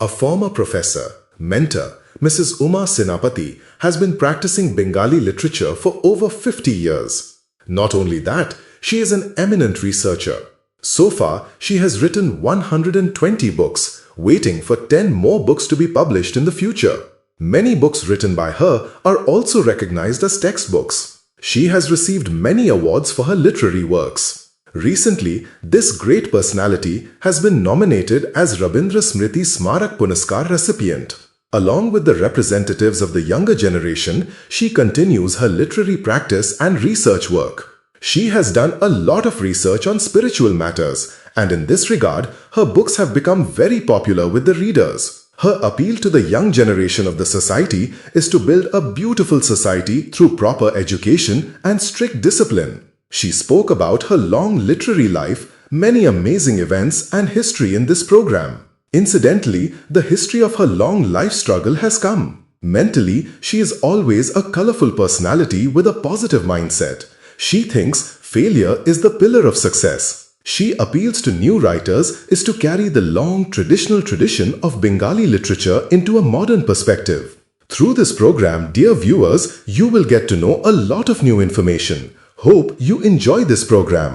A former professor, mentor, Mrs. Uma Senapati, has been practicing Bengali literature for over 50 years. Not only that, she is an eminent researcher. So far, she has written 120 books, waiting for 10 more books to be published in the future. Many books written by her are also recognized as textbooks. She has received many awards for her literary works. Recently, this great personality has been nominated as Rabindra Smriti Smarak Punaskar recipient. Along with the representatives of the younger generation, she continues her literary practice and research work. She has done a lot of research on spiritual matters, and in this regard, her books have become very popular with the readers. Her appeal to the young generation of the society is to build a beautiful society through proper education and strict discipline. She spoke about her long literary life, many amazing events, and history in this program. Incidentally, the history of her long life struggle has come. Mentally, she is always a colorful personality with a positive mindset. She thinks failure is the pillar of success. She appeals to new writers is to carry the long traditional tradition of Bengali literature into a modern perspective. Through this program, dear viewers, you will get to know a lot of new information. Hope you enjoy this program.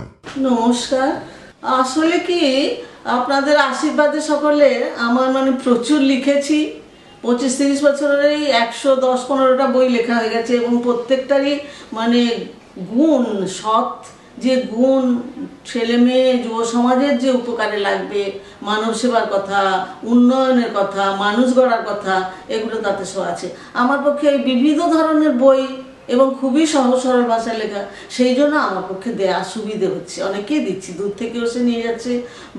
নমস্কার আসলে কি আপনাদের আশীর্বাদে সকলে আমার প্রচুর লিখেছি 25-30 বছরেরই 110-15টা বই লেখা হয়ে গেছে এবং প্রত্যেকটারই গুণ সৎ যে গুণ ছেলে মেয়ে যুব সমাজের যে উপকারে লাগবে মানব সেবার কথা উন্নয়নের কথা মানুষ গড়ার কথা এগুলো তাতে সব আছে আমার পক্ষে এই বিবিধ ধরনের বই এবং খুবই সহজ সরল ভাষায় লেখা সেই জন্য আমার পক্ষে দেয়া সুবিধে হচ্ছে অনেকেই দিচ্ছি দূর থেকে এসে নিয়ে যাচ্ছে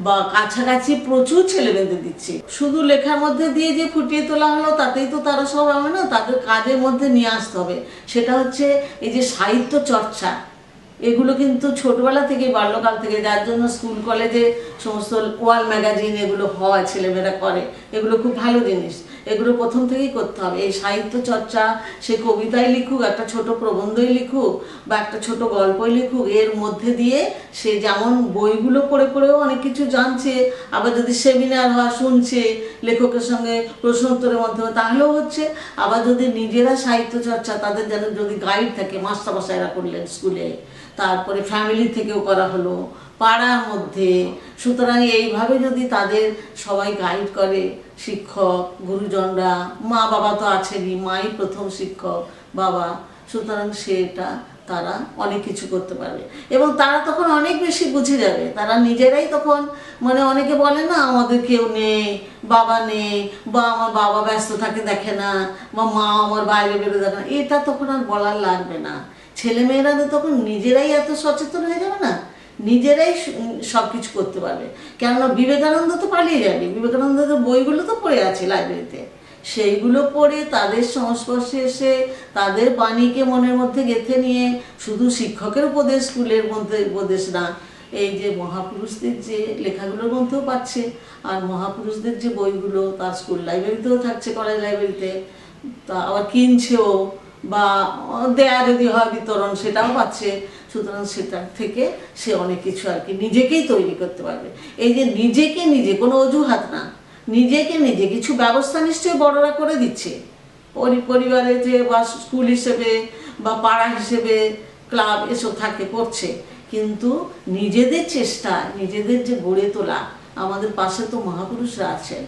বা কাছাকাছি প্রচুর ছেলেমেয়েদের দিচ্ছি শুধু লেখার মধ্যে দিয়ে যে ফুটিয়ে তোলা হলো তাতেই তো তারা সব হবে না তাদের কাজের মধ্যে নিয়ে আসতে হবে সেটা হচ্ছে এই যে সাহিত্য চর্চা এগুলো কিন্তু ছোটবেলা থেকে বাল্যকাল থেকে যার জন্য স্কুল কলেজে সমস্ত ওয়াল ম্যাগাজিন এগুলো হয় ছেলেমেয়েরা করে এগুলো খুব ভালো জিনিস এগুলো প্রথম থেকেই করতে হবে এই সাহিত্য চর্চা সে কবিতায় লিখুক একটা ছোট প্রবন্ধই লিখুক বা একটা ছোট গল্পই লিখুক এর মধ্যে দিয়ে সে যেমন বইগুলো পড়ে পড়েও অনেক কিছু জানছে আবার যদি সেমিনার হয় শুনছে লেখকের সঙ্গে প্রশ্ন উত্তরের মাধ্যমে তাহলেও হচ্ছে আবার যদি নিজেরা সাহিত্য চর্চা তাদের যেন যদি গাইড থাকে মাস্টারমশাইরা করলেন স্কুলে তারপরে ফ্যামিলি থেকেও করা হলো পাড়ার মধ্যে সুতরাং এইভাবে যদি তাদের সবাই গাইড করে শিক্ষক গুরুজনরা মা বাবা তো আছেনই মাই প্রথম শিক্ষক বাবা সুতরাং সেটা তারা অনেক কিছু করতে পারবে এবং তারা তখন অনেক বেশি বুঝে যাবে তারা নিজেরাই তখন অনেকে বলে না আমাদের কেউ নেই বাবা নেই বা আমার বাবা ব্যস্ত থাকে দেখে না বা মা আমার বাইরে বেরো দেখে না এটা তখন আর বলার লাগবে না ছেলেমেয়েরা তখন নিজেরাই এত সচেতন হয়ে যাবে না নিজেরাই সব কিছু করতে পারবে কেননা বিবেকানন্দ তো পালিয়ে যাবে বিবেকানন্দের বইগুলো তো পড়ে আছে লাইব্রেরিতে সেইগুলো পড়ে তাদের সংস্পর্শে এসে তাদের বাণীকে মনের মধ্যে গেঁথে নিয়ে শুধু শিক্ষকের উপদেশ স্কুলের মধ্যে উপদেশ না এই যে মহাপুরুষদের যে লেখাগুলোর মধ্যেও পাচ্ছে আর মহাপুরুষদের যে বইগুলো তার স্কুল লাইব্রেরিতেও থাকছে কলেজ লাইব্রেরিতে তা আবার কিনছেও বা দেয়া যদি হয় বিতরণ সেটাও পাচ্ছে সুতরাং সেটার থেকে সে অনেক কিছু আর কি নিজেকেই তৈরি করতে পারবে এই যে নিজেকে নিজে কোনো অজুহাত না নিজেকে নিজে কিছু ব্যবস্থা নিশ্চয়ই বড়রা করে দিচ্ছে পরিবারে যে বা স্কুল হিসেবে বা পাড়া হিসেবে ক্লাব এসব থাকে করছে কিন্তু নিজেদের চেষ্টা নিজেদের যে গড়ে তোলা আমাদের পাশে তো মহাপুরুষরা আছেন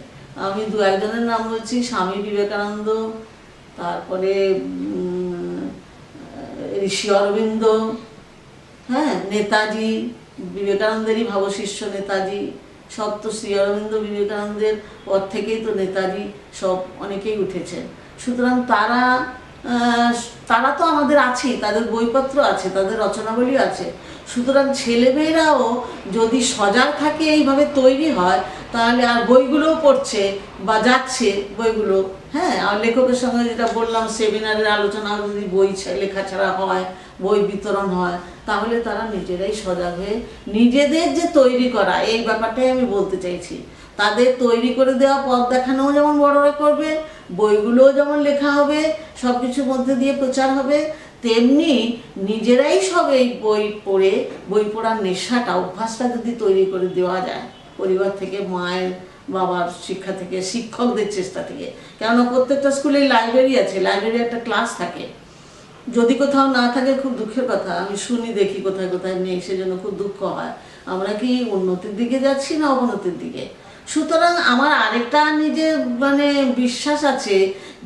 আমি দু একজনের নাম বলছি স্বামী বিবেকানন্দ তারপরে ঋষি অরবিন্দ হ্যাঁ নেতাজি বিবেকানন্দেরই ভাবশিষ্য নেতাজি সব তো শ্রী অরবিন্দ বিবেকানন্দের পর থেকেই তো নেতাজি সব অনেকেই উঠেছেন সুতরাং তারা তো আমাদের আছেই তাদের বইপত্র আছে তাদের রচনাবলী আছে সুতরাং ছেলেমেয়েরাও যদি সজাগ থাকে এইভাবে তৈরি হয় তাহলে আর বইগুলোও পড়ছে বা যাচ্ছে বইগুলো হ্যাঁ আর লেখকের সঙ্গে যেটা বললাম সেমিনারের আলোচনা যদি বই লেখা ছাড়া হয় বই বিতরণ হয় তাহলে তারা নিজেরাই সজাগ হয়ে নিজেদের যে তৈরি করা এই ব্যাপারটাই আমি বলতে চাইছি তাদের তৈরি করে দেওয়া পথ দেখানোও যেমন বড়রা করবে বইগুলোও যেমন লেখা হবে সব কিছুর মধ্যে দিয়ে প্রচার হবে তেমনি নিজেরাই সব এই বই পড়ে বই পড়ার নেশাটা অভ্যাসটা যদি তৈরি করে দেওয়া যায় পরিবার থেকে মায়ের বাবার শিক্ষা থেকে, শিক্ষকদের চেষ্টা থেকে। কেননা প্রত্যেকটা স্কুলেই লাইব্রেরি আছে, লাইব্রেরি একটা ক্লাস থাকে। যদি কোথাও না থাকে খুব দুঃখের কথা, আমি শুনি দেখি কোথায় কোথায় নেই, সেজন্য খুব দুঃখ হয়। আমরা কি উন্নতির দিকে যাচ্ছি না অবনতির দিকে? সুতরাং আমার আরেকটা নিজের বিশ্বাস আছে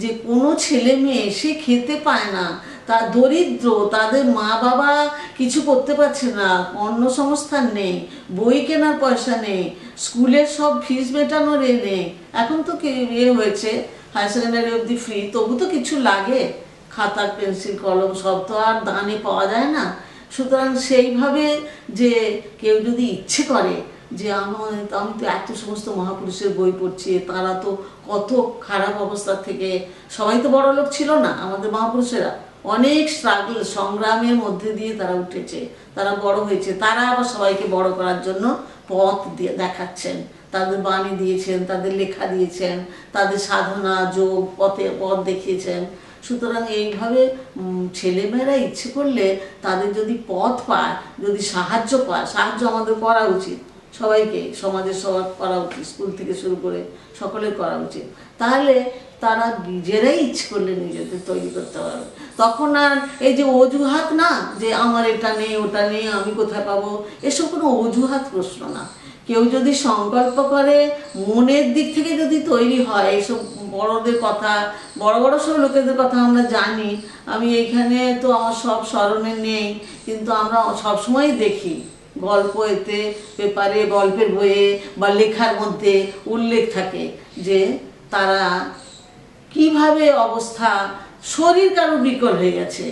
যে কোনো ছেলে মেয়ে সে খেতে পায় না, তার দরিদ্র, তাদের মা বাবা কিছু করতে পারছে না, কর্মসংস্থান নেই, বই কেনার পয়সা নেই, স্কুলের সব ফিস মেটানোর নেই। এখন তো হয়েছে হায়ার সেকেন্ডারি অবধি ফ্রি, তবু তো কিছু লাগে, খাতা পেন্সিল কলম সব তো আর দানে পাওয়া যায় না। সুতরাং সেইভাবে যে কেউ যদি ইচ্ছে করে যে আমি তো এত সমস্ত মহাপুরুষের বই পড়ছি, তারা তো কত খারাপ অবস্থা থেকে, সবাই তো বড় লোক ছিল না, আমাদের মহাপুরুষেরা অনেক স্ট্রাগল সংগ্রামের মধ্যে দিয়ে তারা উঠেছে, তারা বড় হয়েছে, তারা আবার সবাইকে বড় করার জন্য পথ দিয়ে দেখাচ্ছেন, তাদের বাণী দিয়েছেন, তাদের লেখা দিয়েছেন, তাদের সাধনা যোগ পথ দেখিয়েছেন। সুতরাং এইভাবে ছেলেমেয়েরা ইচ্ছে করলে তাদের যদি পথ পায়, যদি সাহায্য পায়, সাহায্য আমাদের করা উচিত, সবাইকে, সমাজের সবার করা উচিত, স্কুল থেকে শুরু করে সকলের করা উচিত। তাহলে তারা নিজেরাই ইচ্ছে করলে নিজেদের তৈরি করতে পারবে। তখন আর এই যে অজুহাত না, যে আমার এটা নেই ওটা নেই আমি কোথায় পাবো, এসব কোনো অজুহাত প্রশ্ন না। কেউ যদি সংকল্প করে, মনের দিক থেকে যদি তৈরি হয়, এইসব বড়দের কথা, বড় বড় সব লোকেদের কথা আমরা জানি, আমি এইখানে তো আমার সব স্মরণে নেই, কিন্তু আমরা সবসময় দেখি গল্প, এতে পেপারে, গল্পের বইয়ে বা লেখার মধ্যে উল্লেখ থাকে যে তারা কিভাবে অবস্থা, শরীর কারো বিকল হয়ে গেছে,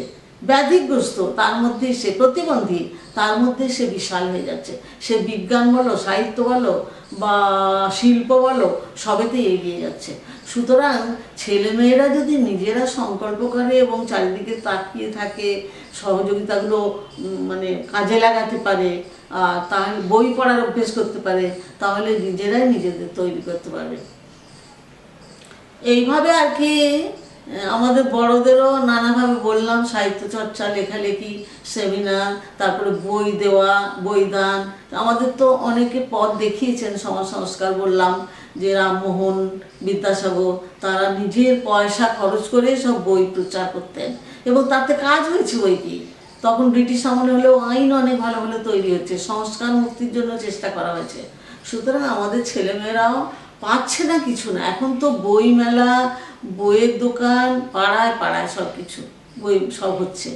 ব্যাধিগ্রস্ত, তার মধ্যে সে প্রতিবন্ধী, তার মধ্যে সে বিশাল হয়ে যাচ্ছে, সে বিজ্ঞান বলো, সাহিত্য বলো বা শিল্প বলো, সবেতেই এগিয়ে যাচ্ছে। সুতরাং ছেলেমেয়েরা যদি নিজেরা সংকল্প করে এবং চারিদিকে তাকিয়ে থাকে, সহযোগিতাগুলো কাজে লাগাতে পারে, তাহলে বই পড়ার অভ্যেস করতে পারে, তাহলে নিজেরাই নিজেদের তৈরি করতে পারবে। এইভাবে আর কি আমাদের বড়দেরও নানাভাবে বললাম, সাহিত্য চর্চা, লেখালেখি, সেমিনার, তারপরে বই দেওয়া, বই দান। আমাদের তো অনেকে পথ দেখিয়েছেন, সমাজ সংস্কার বললাম, যে রামমোহন, বিদ্যাসাগর, তারা নিজের পয়সা খরচ করে সব বই প্রচার করতেন এবং তাতে কাজ হয়েছে। বই কি তখন ব্রিটিশ আমলে হলেও আইন অনেক ভালো ভালো তৈরি হচ্ছে, সংস্কার মুক্তির জন্য চেষ্টা করা হয়েছে। সুতরাং আমাদের ছেলেমেয়েরাও পাচ্ছে না কিছু না, এখন তো বই মেলা, বইয়ের দোকান, পাড়ায় পাড়ায় সব কিছু বই সব হচ্ছে।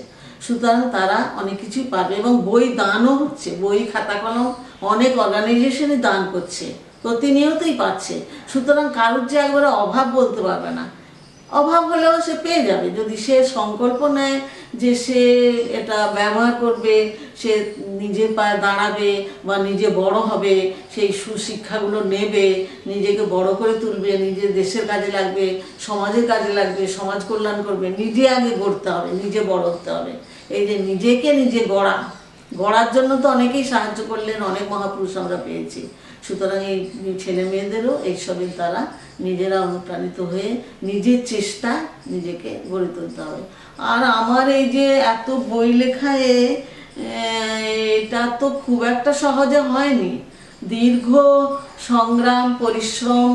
সুতরাং তারা অনেক কিছুই পাবে এবং বই দানও হচ্ছে, বই খাতা কলম অনেক অর্গানাইজেশনই দান করছে, প্রতিনিয়তই পাচ্ছে। সুতরাং কারোর যে একবারে অভাব বলতে পারবে না, অভাব হলেও সে পেয়ে যাবে যদি সে সংকল্প নেয় যে সে এটা ব্যবহার করবে, সে নিজের পায়ে দাঁড়াবে বা নিজে বড় হবে, সেই সুশিক্ষাগুলো নেবে, নিজেকে বড় করে তুলবে, নিজের দেশের কাজে লাগবে, সমাজের কাজে লাগবে, সমাজ কল্যাণ করবে। নিজে আগে গড়তে হবে, নিজে বড় হতে হবে। এই যে নিজেকে নিজে গড়ার জন্য তো অনেকেই সাহায্য করলেন, অনেক মহাপুরুষ আমরা পেয়েছি। সুতরাং এই ছেলে মেয়েদেরও এইসবের দ্বারা নিজেরা অনুপ্রাণিত হয়ে নিজের চেষ্টা নিজেকে গড়ে তুলতে হবে। আর আমার এই যে এত বই লেখায়, এটা তো খুব একটা সহজে হয়নি, দীর্ঘ সংগ্রাম, পরিশ্রম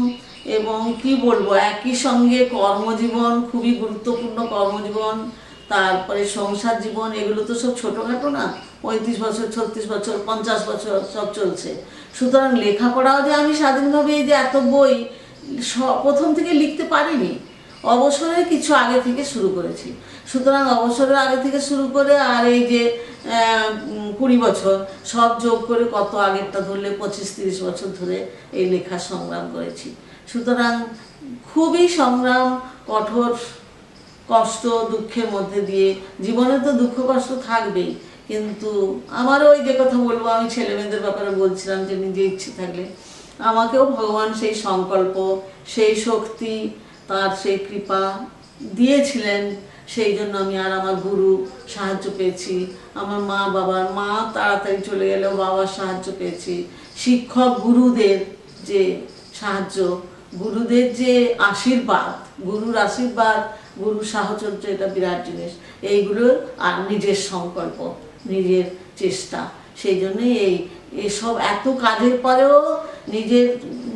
এবং কি বলবো, একই সঙ্গে কর্মজীবন, খুবই গুরুত্বপূর্ণ কর্মজীবন, তারপরে সংসার জীবন, এগুলো তো সব ছোটোখাটো না, 35 বছর, 36 বছর, 50 বছর সব চলছে। সুতরাং লেখাপড়াও যে আমি স্বাধীনভাবে এই যে এত বই প্রথম থেকে লিখতে পারিনি, অবসরের কিছু আগে থেকে শুরু করেছি। সুতরাং অবসরের আগে থেকে শুরু করে আর এই যে 20 বছর সব যোগ করে কত আগেরটা ধরলে 25-30 বছর ধরে এই লেখার সংগ্রাম করেছি। সুতরাং খুবই সংগ্রাম, কঠোর, কষ্ট, দুঃখের মধ্যে দিয়ে, জীবনে তো দুঃখ কষ্ট থাকবেই, কিন্তু আমারও ওই যে কথা বলবো, আমি ছেলে মেয়েদের ব্যাপারে বলছিলাম যে নিজে ইচ্ছে থাকলে আমাকেও ভগবান সেই সংকল্প, সেই শক্তি, তার সেই কৃপা দিয়েছিলেন। সেই জন্য আমি আর আমার গুরু সাহায্য পেয়েছি, আমার মা তাড়াতাড়ি চলে গেলেও বাবার সাহায্য পেয়েছি, শিক্ষক গুরুদের যে সাহায্য, গুরুদের যে আশীর্বাদ, গুরুর আশীর্বাদ, গুরুর সাহচর্য, এটা বিরাট জিনিস। এইগুলো আর নিজের সংকল্প, নিজের চেষ্টা, সেই জন্যই এসব এত কাজের পরেও নিজের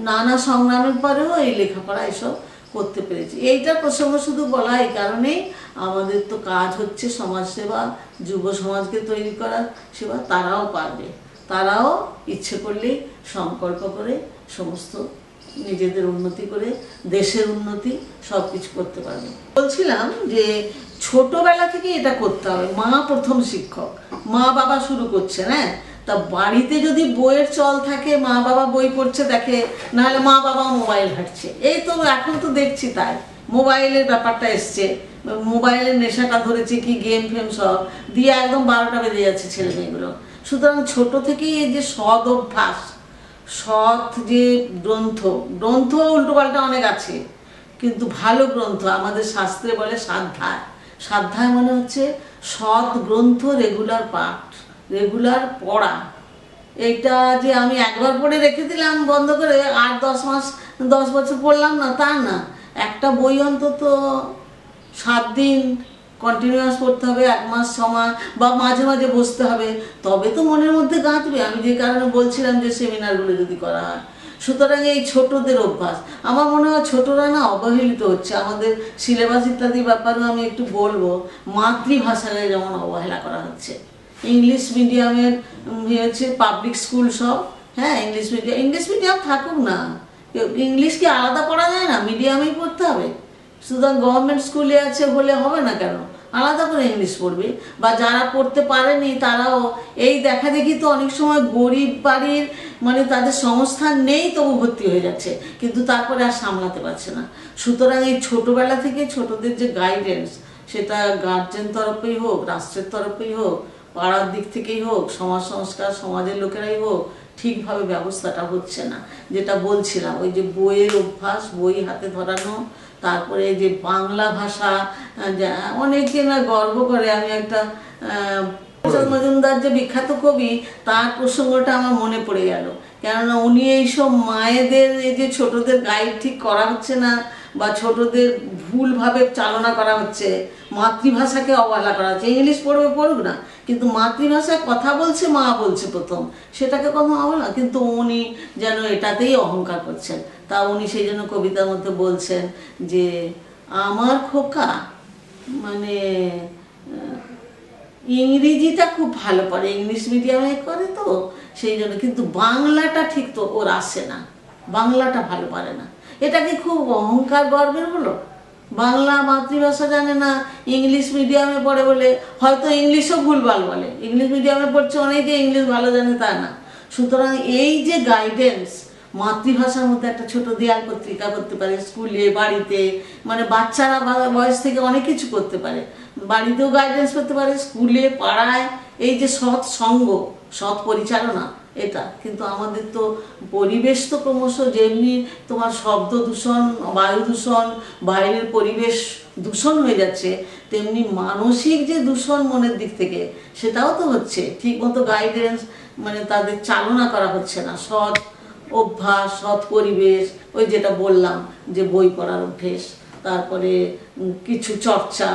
নানা সংগ্রামের পরেও এই লেখাপড়া এসব করতে পেরেছি। এইটার প্রসঙ্গ শুধু বলা এই কারণেই, আমাদের তো কাজ হচ্ছে সমাজসেবা, যুব সমাজকে তৈরি করার সেবা। তারাও পারবে, তারাও ইচ্ছে করলেই সংকল্প করে সমস্ত নিজেদের উন্নতি করে দেশের উন্নতি সব কিছু করতে পারবে। বলছিলাম যে ছোটবেলা থেকে এটা করতে হবে। মা প্রথম শিক্ষক, মা বাবা শুরু করছে, হ্যাঁ। তা বাড়িতে যদি বইয়ের চল থাকে, মা বাবা বই পড়ছে দেখে, নাহলে মা বাবা মোবাইল ঘাঁটছে। এই তো এখন তো দেখছি তাই, মোবাইলের ব্যাপারটা এসছে, মোবাইলের নেশাটা ধরেছে, কি গেম ফেম সব দিয়ে একদম 12টা বেজে যাচ্ছে ছেলে মেয়েগুলো। সুতরাং ছোট থেকেই এই যে সৎ অভ্যাস, সৎ যে গ্রন্থ, গ্রন্থ উল্টোপাল্টা অনেক আছে, কিন্তু ভালো গ্রন্থ আমাদের শাস্ত্রে বলে স্বাধ্যায়। স্বাধ্যায় মানে হচ্ছে সৎ গ্রন্থ রেগুলার পাঠ, রেগুলার পড়া। এইটা যে আমি একবার পড়ে রেখে দিলাম বন্ধ করে, 8-10 মাস 10 বছর পড়লাম না, তা না। একটা বই অন্তত 7 দিন কন্টিনিউয়াস পড়তে হবে, 1 মাস 6 মাস, বা মাঝে মাঝে বসতে হবে, তবে তো মনের মধ্যে গাঁথবে। আমি যে কারণে বলছিলাম যে সেমিনারগুলো যদি করা হয়। সুতরাং এই ছোটদের অভ্যাস, আমার মনে হয় ছোটরা না অবহেলিত হচ্ছে। আমাদের সিলেবাস ইত্যাদি ব্যাপারেও আমি একটু বলবো, মাতৃভাষাকে যেমন অবহেলা করা হচ্ছে। ইংলিশ মিডিয়ামের হচ্ছে পাবলিক স্কুল সব, হ্যাঁ ইংলিশ মিডিয়াম থাকুক না, ইংলিশ কি আলাদা পড়া যায় না? মিডিয়ামেই পড়তে হবে। সুতরাং গভর্নমেন্ট স্কুলে আছে বলে হবে না কেন, আলাদা করে ইংলিশ পড়বে। বা যারা পড়তে পারেনি তারাও এই দেখা দেখি তো অনেক সময় গরিব বাড়ির মানে তাদের সংস্থান নেই, তবু ভর্তি হয়ে যাচ্ছে, কিন্তু তারপরে আর সামলাতে পারছে না। সুতরাং এই ছোটবেলা থেকে ছোটদের যে গাইডেন্স, সেটা গার্জেন তরফেই হোক, রাষ্ট্রের তরফেই হোক, পাড়ার দিক থেকেই হোক, সমাজ সংস্কার সমাজের লোকেরাই হোক, ঠিকভাবে ব্যবস্থাটা হচ্ছে না। যেটা বলছিলাম, ওই যে বইয়ের অভ্যাস, বই হাতে ধরানো, তারপরে যে বাংলা ভাষা, অনেকে না গর্ব করে। আমি একটা মজুমদার যে বিখ্যাত কবি, তার প্রসঙ্গটা আমার মনে পড়ে গেল। কেননা উনি এইসব মায়েদের এই যে ছোটদের গাইড ঠিক করা হচ্ছে না, বা ছোটদের ভুলভাবে চালনা করা হচ্ছে, মাতৃভাষাকে অবহেলা করা হচ্ছে। ইংলিশ পড়বে পড়ুক না, কিন্তু মাতৃভাষায় কথা বলছে, মা বলছে প্রথম, সেটাকে কথা অবহেলা। কিন্তু উনি যেন এটাতেই অহংকার করছেন। তা উনি সেই জন্য কবিতার মধ্যে বলছেন যে আমার খোকা মানে ইংরেজিটা খুব ভালো পারে, ইংলিশ মিডিয়ামে করে তো সেই জন্য, কিন্তু বাংলাটা ঠিক তো ওর আসে না, বাংলাটা ভালো পারে না। এটা কি খুব অহংকার গর্বের হলো? বাংলা মাতৃভাষা জানে না, ইংলিশ মিডিয়ামে পড়ে বলে, হয়তো ইংলিশও ভুলভাল বলে, ইংলিশ মিডিয়ামে পড়ছে অনেকে ইংলিশ ভালো জানে তা না। সুতরাং এই যে গাইডেন্স, মাতৃভাষার মধ্যে একটা ছোট দেয়াল পত্রিকা করতে পারে, স্কুলে বাড়িতে, মানে বাচ্চারা বয়স থেকে অনেক কিছু করতে পারে, বাড়িতেও গাইডেন্স করতে পারে, স্কুলে পাড়ায়। এই যে সৎ সঙ্গ, সৎ পরিচালনা, এটা কিন্তু আমাদের তো পরিবেশ তো ক্রমশ যেমনি তোমার শব্দ দূষণ, বায়ু দূষণ, বাইরের পরিবেশ দূষণ হয়ে যাচ্ছে, তেমনি মানসিক যে দূষণ মনের দিক থেকে, সেটাও তো হচ্ছে। ঠিকমতো গাইডেন্স মানে তাদের চালনা করা হচ্ছে না। সৎ অভ্যাস, সৎ পরিবেশ, ওই যেটা বললাম যে বই পড়ার অভ্যেস, তারপরে কিছু চর্চা,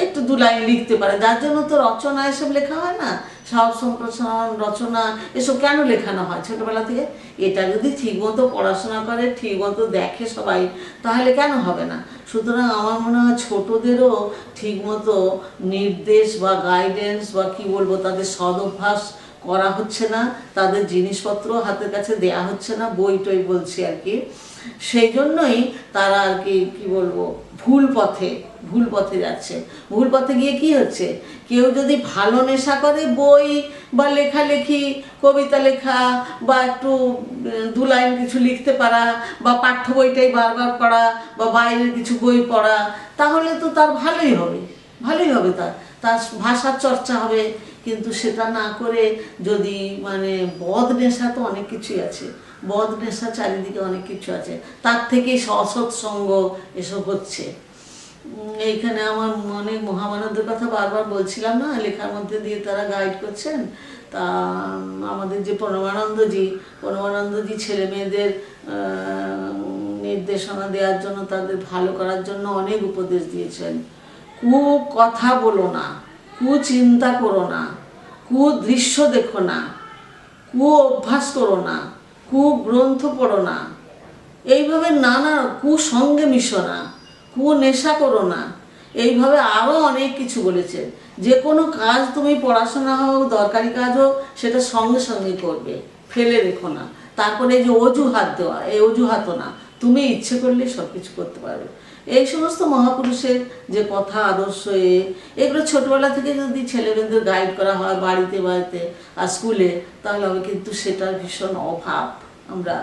একটু 2 লাইন লিখতে পারে, যার জন্য তো রচনা এসব লেখা হয় না, সাহস সম্প্রসারণ রচনা এসব কেন লেখানো হয় ছোটবেলা থেকে? এটা যদি ঠিকমতো পড়াশোনা করে, ঠিকমতো দেখে সবাই, তাহলে কেন হবে না? সুতরাং আমার মনে হয় ছোটদেরও ঠিকমতো নির্দেশ বা গাইডেন্স বা কি বলবো, তাদের সদভ্যাস করা হচ্ছে না, তাদের জিনিসপত্র হাতের কাছে দেয়া হচ্ছে না, বই টই বলছি আর কি। সেই জন্যই তারা আর কি কি বলবো, ভুল পথে যাচ্ছে। ভুল পথে গিয়ে কি হচ্ছে, কেউ যদি ভালো নেশা করে, বই বা লেখালেখি, কবিতা লেখা, বা একটু 2 লাইন কিছু লিখতে পারা, বা পাঠ্য বইটাই বারবার পড়া, বা বাইরের কিছু বই পড়া, তাহলে তো তার ভালোই হবে, তার ভাষার চর্চা হবে। কিন্তু সেটা না করে যদি মানে বদ নেশা, তো অনেক কিছুই আছে, বদ নেশা চারিদিকে অনেক কিছু আছে, তার থেকেই অসৎসঙ্গ এসব হচ্ছে। এইখানে আমার অনেক মহামানবদের কথা বারবার বলছিলাম না, লেখার মধ্যে দিয়ে তারা গাইড করছেন। তা আমাদের যে পরমানন্দজি ছেলে মেয়েদের নির্দেশনা দেওয়ার জন্য, তাদের ভালো করার জন্য অনেক উপদেশ দিয়েছেন। কথা বলো না, চিন্তা করো না, দৃশ্য দেখো না, অভ্যাস করো না, গ্রন্থ পড়ো না, এইভাবে নানা কুসঙ্গে মিশো না, নেশা করো না, এইভাবে আরও অনেক কিছু বলেছেন। যে কোনো কাজ তুমি পড়াশোনা হোক, দরকারি কাজ হোক, সেটা সঙ্গে সঙ্গে করবে, ফেলে রেখো না। তারপরে এই যে অজুহাত দেওয়া, এই অজুহাতও না, তুমি ইচ্ছে করলে সব কিছু করতে পারবে। এই সমস্ত মহাপুরুষের যে কথা, আদর্শ, এগুলো ছোটবেলা থেকে যদি ছেলেমেয়েদের গাইড করা হয় বাড়িতে বাড়িতে আর স্কুলে, তাহলে হবে। কিন্তু সেটার ভীষণ অভাব আমরা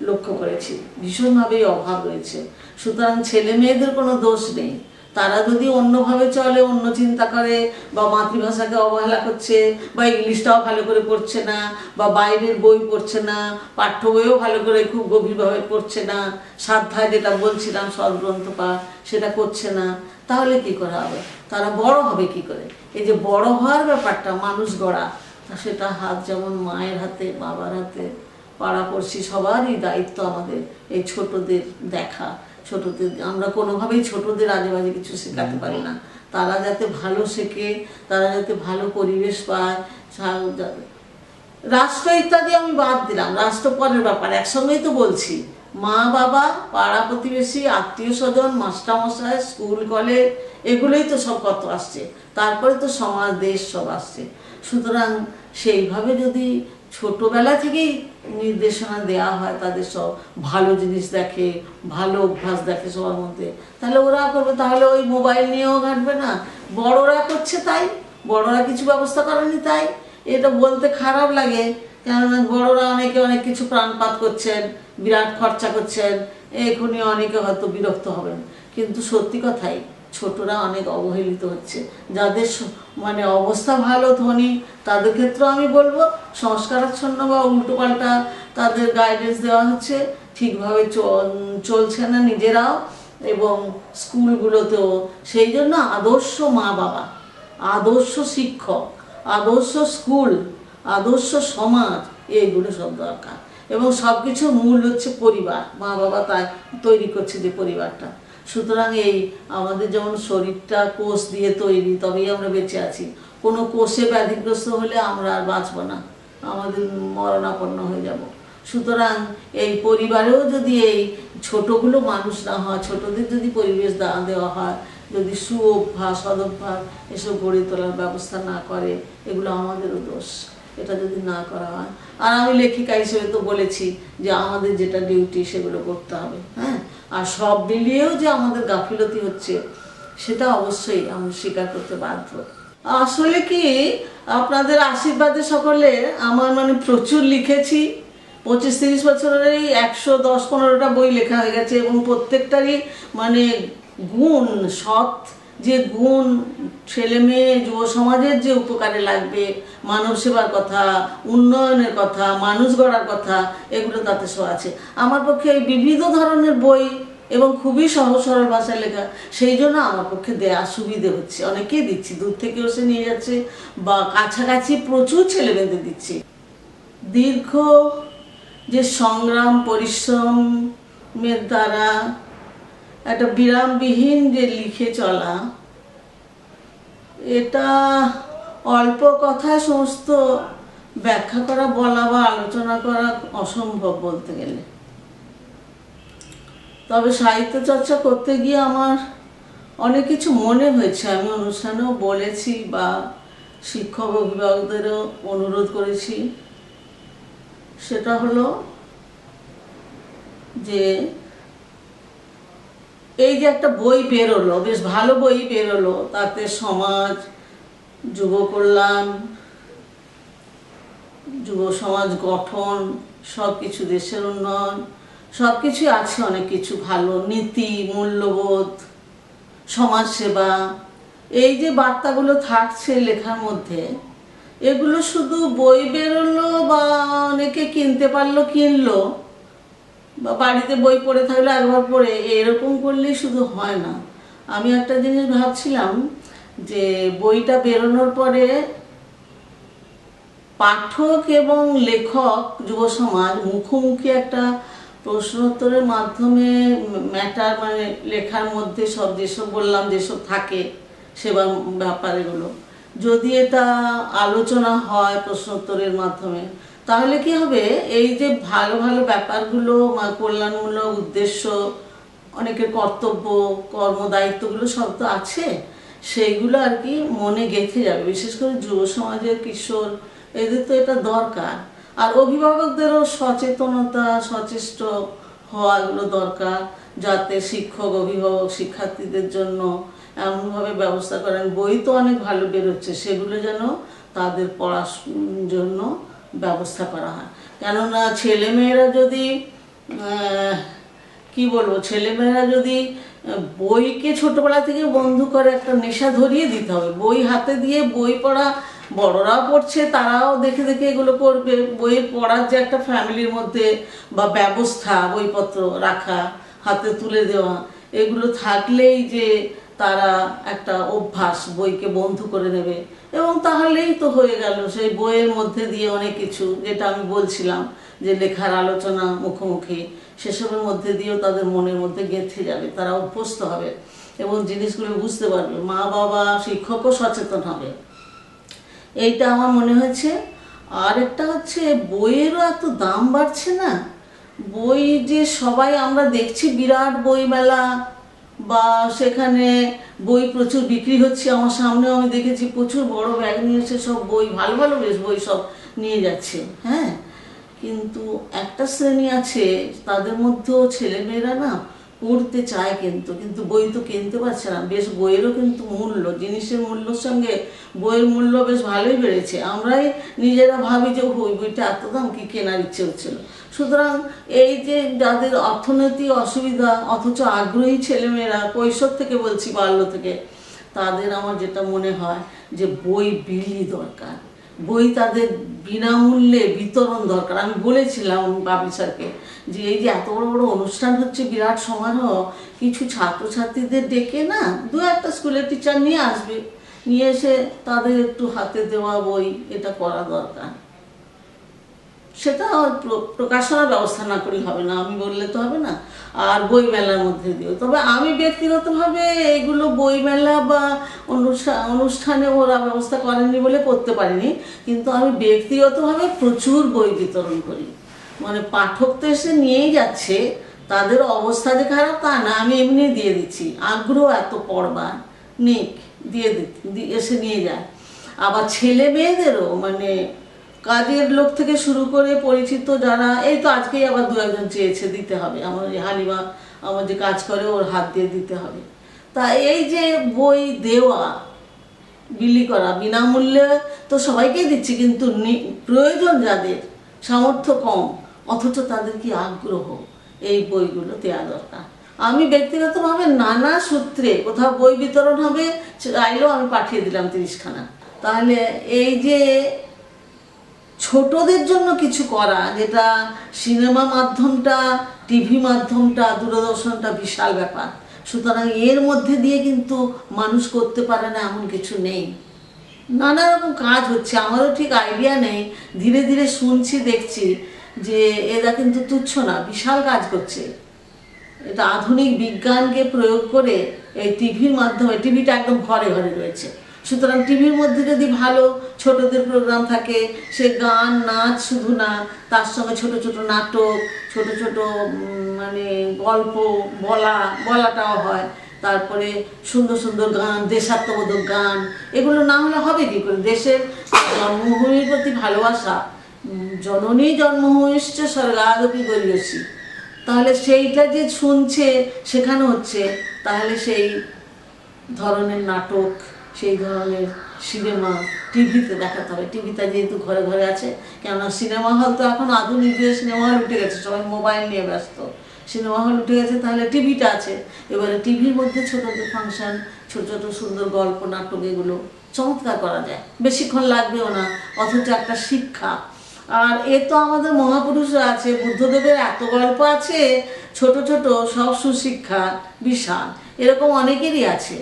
লক্ষ্য করেছি, ভীষণভাবেই অভাব রয়েছে। সুতরাং ছেলে মেয়েদের কোনো দোষ নেই। তারা যদি অন্যভাবে চলে, অন্য চিন্তা করে, বা মাতৃভাষাকে অবহেলা করছে, বা ইংলিশটাও ভালো করে পড়ছে না, বা বাইরের বই পড়ছে না, পাঠ্য বইও ভালো করে খুব গভীরভাবে পড়ছে না, সাধ্যায় যেটা বলছিলাম সদগ্রন্থ পাঠ সেটা করছে না, তাহলে কি করা হবে? তারা বড় হবে কি করে? এই যে বড় হওয়ার ব্যাপারটা, মানুষ গড়া, সেটা হাত যেমন মায়ের হাতে, বাবার হাতে, পাড়াপড়শি সবারই দায়িত্ব আমাদের এই ছোটদের দেখা। ছোটদের আমরা কোনোভাবেই ছোটদের আজে বাজে কিছু শেখাতে পারি না। তারা যাতে ভালো শেখে, তারা যাতে ভালো পরিবেশ পায়। রাষ্ট্র ইত্যাদি আমি বাদ দিলাম, রাষ্ট্র পরের ব্যাপার, একসঙ্গেই তো বলছি। মা বাবা, পাড়া প্রতিবেশী, আত্মীয় স্বজন, মাস্টারমশাই, স্কুল কলেজ, এগুলোই তো সব কত আসছে। তারপরে তো সমাজ, দেশ সব আসছে। সুতরাং সেইভাবে যদি ছোটবেলা থেকেই নির্দেশনা দেওয়া হয়, তাদের সব ভালো জিনিস দেখে, ভালো অভ্যাস দেখে সবার মধ্যে, তাহলে ওরা করবে। তাহলে ওই মোবাইল নিয়েও ঘাটবে না। বড়রা করছে তাই, বড়রা কিছু ব্যবস্থা করেনি তাই। এটা বলতে খারাপ লাগে, কেননা বড়রা অনেকে অনেক কিছু প্রাণপাত করছেন, বিরাট খরচা করছেন, এখনই অনেকে হয়তো বিরক্ত হবেন। কিন্তু সত্যি কথাই, ছোটরা অনেক অবহেলিত হচ্ছে। যাদের মানে অবস্থা ভালো, ধনী, তাদের ক্ষেত্রেও আমি বলবো সংস্কারাচ্ছন্ন বা উল্টোপাল্টা তাদের গাইডেন্স দেওয়া হচ্ছে, ঠিকভাবে চলছে না নিজেরাও, এবং স্কুলগুলোতেও। সেই জন্য আদর্শ মা বাবা, আদর্শ শিক্ষক, আদর্শ স্কুল, আদর্শ সমাজ, এইগুলো সব দরকার। এবং সব কিছুর মূল হচ্ছে পরিবার। মা বাবা তাই তৈরি করছে যে পরিবারটা। সুতরাং এই আমাদের যেমন শরীরটা কোষ দিয়ে তৈরি, তবেই আমরা বেঁচে আছি। কোনো কোষে ব্যাধিগ্রস্ত হলে আমরা আর বাঁচব না, আমাদের মরণাপন্ন হয়ে যাব। সুতরাং এই পরিবারেও যদি এই ছোটগুলো মানুষ না হয়, ছোটদের যদি পরিবেশ দেওয়া হয়, যদি সুঅভ্যাস, সদভ্যাস এসব গড়ে তোলার ব্যবস্থা না করে, এগুলো আমাদেরও দোষ। এটা যদি না করা হয়, আর আমি লেখিকা হিসেবে তো বলেছি যে আমাদের যেটা ডিউটি সেগুলো করতে হবে। হ্যাঁ, আর সব মিলিয়েও যে আমাদের গাফিলতি হচ্ছে, সেটা অবশ্যই আমি স্বীকার করতে বাধ্য। আসলে কি, আপনাদের আশীর্বাদে সকলে আমার মানে প্রচুর লিখেছি। 25-30 বছরের এই 110-15টা বই লেখা হয়ে গেছে, এবং প্রত্যেকটারই মানে গুণ, সৎ যে গুণ, ছেলে মেয়ে যুব সমাজের যে উপকারে লাগবে, মানব সেবার কথা, উন্নয়নের কথা, মানুষ গড়ার কথা, এগুলো তাতে সব আছে। আমার পক্ষে এই বিবিধ ধরনের বই এবং খুবই সহজ সরল ভাষায় লেখা, সেই জন্য আমার পক্ষে দেওয়া সুবিধে হচ্ছে। অনেকেই দিচ্ছি, দূর থেকে এসে নিয়ে যাচ্ছে, বা কাছাকাছি প্রচুর ছেলেমেয়েদের দিচ্ছি। দীর্ঘ যে সংগ্রাম পরিশ্রমের দ্বারা একটা বিরামবিহীন যে লিখে চলা, এটা অল্প কথায় সমস্ত ব্যাখ্যা করা, বলা বা আলোচনা করা অসম্ভব বলতে গেলে। তবে সাহিত্য চর্চা করতে গিয়ে আমার অনেক কিছু মনে হয়েছে, আমি অনুষ্ঠানেও বলেছি বা শিক্ষক অভিভাবকদেরও অনুরোধ করেছি। সেটা হলো যে এই যে একটা বই বেরোলো, বেশ ভালো বই বেরোলো, তাতে সমাজ, যুব কল্যাণ, যুব সমাজ গঠন, সব কিছু, দেশের উন্নয়ন, সব কিছুই আছে। অনেক কিছু ভালো নীতি, মূল্যবোধ, সমাজসেবা, এই যে বার্তাগুলো থাকছে লেখার মধ্যে, এগুলো শুধু বই বেরোলো বা অনেকে কিনতে পারলো, কিনলো, বা বাড়িতে বই পড়ে থাকলে একবার পড়ে, এরকম করলেই শুধু হয় না। আমি একটা জিনিস ভাবছিলাম যে বইটা বেরোনোর পরে পাঠক এবং লেখক, যুব সমাজ মুখোমুখি একটা প্রশ্নোত্তরের মাধ্যমে ম্যাটার, মানে লেখার মধ্যে সব যেসব বললাম, যেসব থাকে সেবার ব্যাপার, এগুলো যদি এটা আলোচনা হয় প্রশ্নোত্তরের মাধ্যমে, তাহলে কি হবে, এই যে ভালো ভালো ব্যাপারগুলো, কল্যাণমূলক উদ্দেশ্য, অনেকের কর্তব্য, কর্মদায়িত্বগুলো সব তো আছে, সেইগুলো আর কি মনে গেঁথে যাবে। বিশেষ করে যুব সমাজের কিশোর এদের তো এটা দরকার। আর অভিভাবকদেরও সচেতনতা, সচেষ্ট হওয়াগুলো দরকার, যাতে শিক্ষক, অভিভাবক শিক্ষার্থীদের জন্য এমনভাবে ব্যবস্থা করেন, বই তো অনেক ভালো বেরোচ্ছে, সেগুলো যেন তাদের পড়াশোনার জন্য ব্যবস্থা করা হয়। কেননা ছেলেমেয়েরা যদি কি বলবো, ছেলেমেয়েরা যদি বইকে ছোটবেলা থেকে বন্ধু করে, একটা নেশা ধরিয়ে দিতে হবে। বই হাতে দিয়ে বই পড়া, বড়রাও পড়ছে, তারাও দেখে দেখে এগুলো করবে। বই পড়ার যে একটা ফ্যামিলির মধ্যে বা ব্যবস্থা, বইপত্র রাখা, হাতে তুলে দেওয়া, এগুলো থাকলেই যে তারা একটা অভ্যাস, বইকে বন্ধু করে নেবে, এবং তাহলেই তো হয়ে গেল। সেই বইয়ের মধ্যে দিয়ে অনেক কিছু, যেটা আমি বলছিলাম যে লেখার আলোচনা, মুখোমুখি, সেসবের মধ্যে দিয়েও তাদের মনের মধ্যে গেঁথে যাবে, তারা অভ্যস্ত হবে এবং জিনিসগুলো বুঝতে পারবে। মা বাবা, শিক্ষকও সচেতন হবে, এইটা আমার মনে হয়েছে। আর একটা হচ্ছে, বইয়েরও এত দাম বাড়ছে না। বই যে সবাই আমরা দেখছি, বিরাট বই মেলা, বা সেখানে বই প্রচুর বিক্রি হচ্ছে, আমার সামনেও আমি দেখেছি প্রচুর বড় ব্যাগ নিয়ে এসে সব বই, ভালো ভালো বেশ বই সব নিয়ে যাচ্ছে। হ্যাঁ, কিন্তু একটা শ্রেণী আছে, তাদের মধ্যেও ছেলেমেয়েরা না পড়তে চায়, কিন্তু বই তো কিনতে পারছে না। বেশ বইয়েরও কিন্তু মূল্য, জিনিসের মূল্যর সঙ্গে বইয়ের মূল্য বেশ ভালোই বেড়েছে। আমরাই নিজেরা ভাবি যে বইটা এত দাম, কি কেনার ইচ্ছে হচ্ছিল। সুতরাং এই যে যাদের অর্থনৈতিক অসুবিধা অথচ আগ্রহী ছেলেমেয়েরা, কৈশোর থেকে বলছি, বাল্য থেকে, তাদের আমার যেটা মনে হয় যে বই বিলি দরকার, বই তাদের বিনামূল্যে বিতরণ দরকার। আমি বলেছিলাম পাবলিশারকে যে এই যে এত বড় বড় অনুষ্ঠান হচ্ছে, বিরাট সমারোহ, কিছু ছাত্রছাত্রীদের ডেকে না, দু একটা স্কুলের টিচার নিয়ে আসবে, নিয়ে এসে তাদের একটু হাতে দেওয়া বই, এটা করা দরকার। সেটা প্রকাশনার ব্যবস্থা না করলে হবে না, আমি বললে তো হবে না। আর বই মেলার মধ্যে দিও। তবে আমি ব্যক্তিগতভাবে এগুলো বই মেলা বা অনুষ্ঠানে ওরা ব্যবস্থা করেনি বলে করতে পারিনি, কিন্তু আমি ব্যক্তিগতভাবে প্রচুর বই বিতরণ করি। মানে পাঠক তো এসে নিয়েই যাচ্ছে, তাদের অবস্থা যে খারাপ তা না, আমি এমনি দিয়ে দিচ্ছি, আগ্রহ এত পড়বার, নিক দিয়ে এসে নিয়ে যায়। আবার ছেলে মেয়েদেরও, মানে কাজের লোক থেকে শুরু করে পরিচিত যারা, এই তো আজকেই আবার দু একজন চেয়েছে দিতে হবে, আমার হালিমা আমার যে কাজ করে, ওর হাত দিয়ে দিতে হবে। তা এই যে বই দেওয়া, বিলি করা বিনামূল্যে তো সবাইকেই দিচ্ছি, কিন্তু প্রয়োজন যাদের, সামর্থ্য কম, অথচ তাদের কি আগ্রহ, এই বইগুলো দেওয়া দরকার। আমি ব্যক্তিগতভাবে নানা সূত্রে কোথাও বই বিতরণ হবে, চাইলেও আমি পাঠিয়ে দিলাম 30খানা। তাহলে এই যে ছোটদের জন্য কিছু করা, যেটা সিনেমা মাধ্যমটা, টিভি মাধ্যমটা, দূরদর্শনটা বিশাল ব্যাপার। সুতরাং এর মধ্যে দিয়ে কিন্তু মানুষ করতে পারে না এমন কিছু নেই। নানা রকম কাজ হচ্ছে, আমারও ঠিক আইডিয়া নেই, ধীরে ধীরে শুনছি, দেখছি যে এরা কিন্তু তুচ্ছ না, বিশাল কাজ করছে। এটা আধুনিক বিজ্ঞানকে প্রয়োগ করে এই টিভির মাধ্যমে, টিভিটা একদম ঘরে ঘরে রয়েছে। সুতরাং টিভির মধ্যে যদি ভালো ছোটদের প্রোগ্রাম থাকে, সে গান নাচ শুধু না, তার সঙ্গে ছোট ছোট নাটক, ছোট ছোট মানে গল্প বলাটাও হয়, তারপরে সুন্দর সুন্দর গান, দেশাত্মবোধক গান, এগুলো না হলে হবে কি করে? দেশের জন্মভূমির প্রতি ভালোবাসা, জননী জন্মভূমিশ্চ স্বর্গাদপি গরীয়সী, তাহলে সেইটা যে শুনছে, শেখানো হচ্ছে, তাহলে সেই ধরনের নাটক, সেই ধরনের সিনেমা টিভিতে দেখাতে হবে। টিভিটা যেহেতু ঘরে ঘরে আছে, কেননা সিনেমা হল তো এখন আধুনিক যে সিনেমা হল উঠে গেছে, সবাই মোবাইল নিয়ে ব্যস্ত, সিনেমা হল উঠে গেছে, তাহলে টিভিটা আছে। এবারে টিভির মধ্যে ছোটদের ফাংশন, ছোট ছোট সুন্দর গল্প, নাটক, এগুলো চমৎকার করা যায়, বেশিক্ষণ লাগবেও না, অথচ একটা শিক্ষা। আর এ তো আমাদের মহাপুরুষরা আছে, বুদ্ধদেবের এত গল্প আছে, ছোট ছোট সব সুশিক্ষা, বিশাল, এরকম অনেকেরই আছে।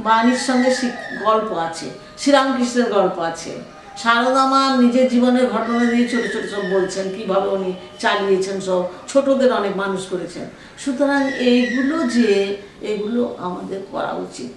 বাণীর সঙ্গে গল্প আছে, শ্রীরামকৃষ্ণের গল্প আছে, সারদা মা নিজের জীবনের ঘটনা দিয়ে ছোট ছোট সব বলছেন, কীভাবে উনি চালিয়েছেন, সব ছোটদের অনেক মানুষ করেছেন। সুতরাং এইগুলো যে, এগুলো আমাদের করা উচিত।